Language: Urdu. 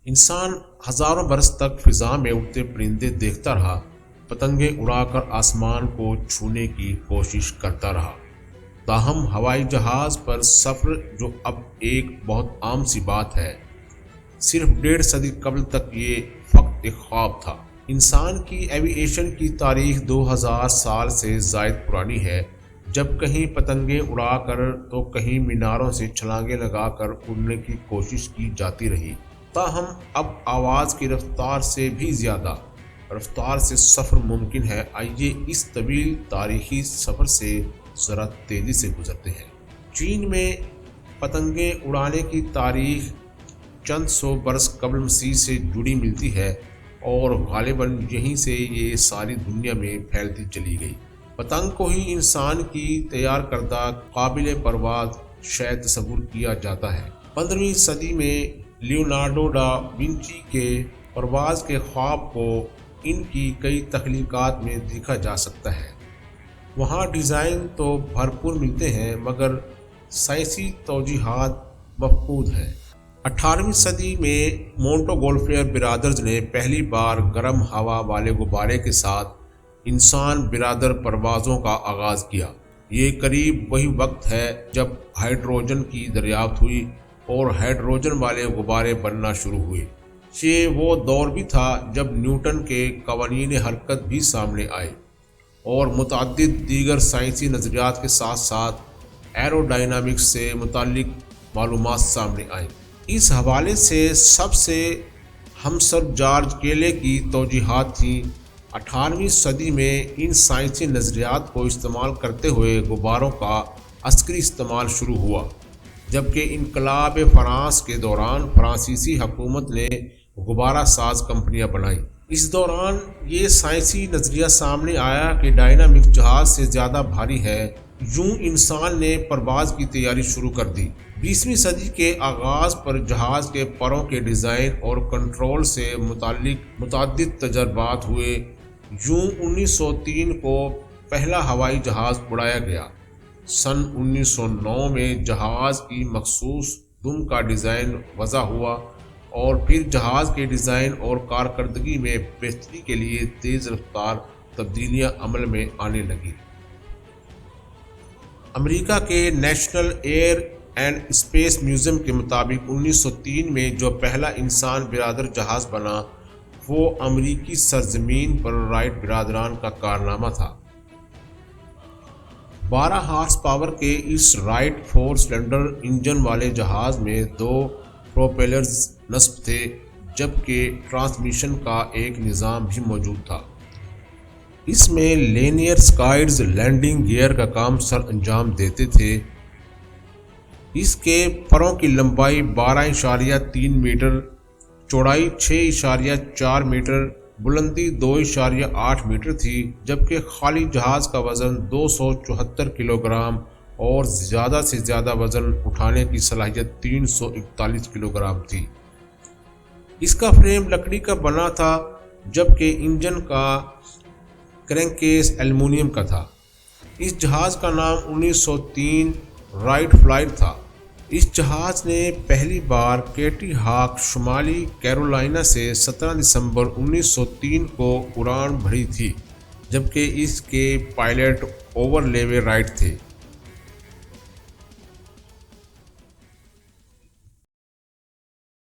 انسان ہزاروں برس تک فضا میں اڑتے پرندے دیکھتا رہا، پتنگیں اڑا کر آسمان کو چھونے کی کوشش کرتا رہا۔ تاہم ہوائی جہاز پر سفر، جو اب ایک بہت عام سی بات ہے، صرف 1.5 صدی قبل تک یہ فقط ایک خواب تھا۔ انسان کی ایوی ایشن کی تاریخ 2000 سال سے زائد پرانی ہے، جب کہیں پتنگیں اڑا کر تو کہیں میناروں سے چھلانگیں لگا کر اڑنے کی کوشش کی جاتی رہی۔ تاہم اب آواز کی رفتار سے بھی زیادہ رفتار سے سفر ممکن ہے۔ آئیے اس طویل تاریخی سفر سے ذرا تیزی سے گزرتے ہیں۔ چین میں پتنگیں اڑانے کی تاریخ چند سو برس قبل مسیح سے جڑی ملتی ہے اور غالباً یہیں سے یہ ساری دنیا میں پھیلتی چلی گئی۔ پتنگ کو ہی انسان کی تیار کردہ قابل پرواز شے تصور کیا جاتا ہے۔ 15ویں صدی میں لیونارڈو دا ونچی کے پرواز کے خواب کو ان کی کئی تخلیقات میں دیکھا جا سکتا ہے۔ وہاں ڈیزائن تو بھرپور ملتے ہیں مگر سائنسی توجیحات مفقود ہیں۔ 18ویں صدی میں مونٹگولفیئر برادرز نے پہلی بار گرم ہوا والے غبارے کے ساتھ انسان بردار پروازوں کا آغاز کیا۔ یہ قریب وہی وقت ہے جب ہائیڈروجن کی دریافت ہوئی اور ہائیڈروجن والے غبارے بننا شروع ہوئے۔ یہ وہ دور بھی تھا جب نیوٹن کے قوانین حرکت بھی سامنے آئے اور متعدد دیگر سائنسی نظریات کے ساتھ ساتھ ایروڈائنامکس سے متعلق معلومات سامنے آئیں۔ اس حوالے سے سب سے ہمسر جارج کیلے کی توجیحات تھیں۔ 18ویں صدی میں ان سائنسی نظریات کو استعمال کرتے ہوئے غباروں کا عسکری استعمال شروع ہوا، جبکہ انقلاب فرانس کے دوران فرانسیسی حکومت نے غبارہ ساز کمپنیاں بنائیں۔ اس دوران یہ سائنسی نظریہ سامنے آیا کہ ڈائنامکس جہاز سے زیادہ بھاری ہے۔ یوں انسان نے پرواز کی تیاری شروع کر دی۔ 20ویں صدی کے آغاز پر جہاز کے پروں کے ڈیزائن اور کنٹرول سے متعلق متعدد تجربات ہوئے۔ یوں 1903 کو پہلا ہوائی جہاز اڑایا گیا۔ سن 1909 میں جہاز کی مخصوص دم کا ڈیزائن وضع ہوا اور پھر جہاز کے ڈیزائن اور کارکردگی میں بہتری کے لیے تیز رفتار تبدیلیاں عمل میں آنے لگیں۔ امریکہ کے national air and space museum کے مطابق 1903 میں جو پہلا انسان بردار جہاز بنا وہ امریکی سرزمین پر رائٹ برادران کا کارنامہ تھا۔ 12 ہارس پاور کے اس رائٹ 4 سلنڈر انجن والے جہاز میں 2 پروپیلرز نصب تھے، جبکہ ٹرانسمیشن کا ایک نظام بھی موجود تھا۔ اس میں لینئر سکائڈز لینڈنگ گیئر کا کام سر انجام دیتے تھے۔ اس کے پروں کی لمبائی 12.3 میٹر، چوڑائی 6.4 میٹر، بلندی 2.8 میٹر تھی، جبکہ خالی جہاز کا وزن 274 کلو گرام اور زیادہ سے زیادہ وزن اٹھانے کی صلاحیت 341 کلو گرام تھی۔ اس کا فریم لکڑی کا بنا تھا، جبکہ انجن کا کرینکیس ایلومینیم کا تھا۔ اس جہاز کا نام 1903 رائٹ فلائٹ تھا۔ اس جہاز نے پہلی بار کیٹی ہاک شمالی کیرولائنا سے 17 دسمبر 1903 کو اڑان بھری تھی، جبکہ اس کے پائلٹ اوور لیوے رائٹ تھے۔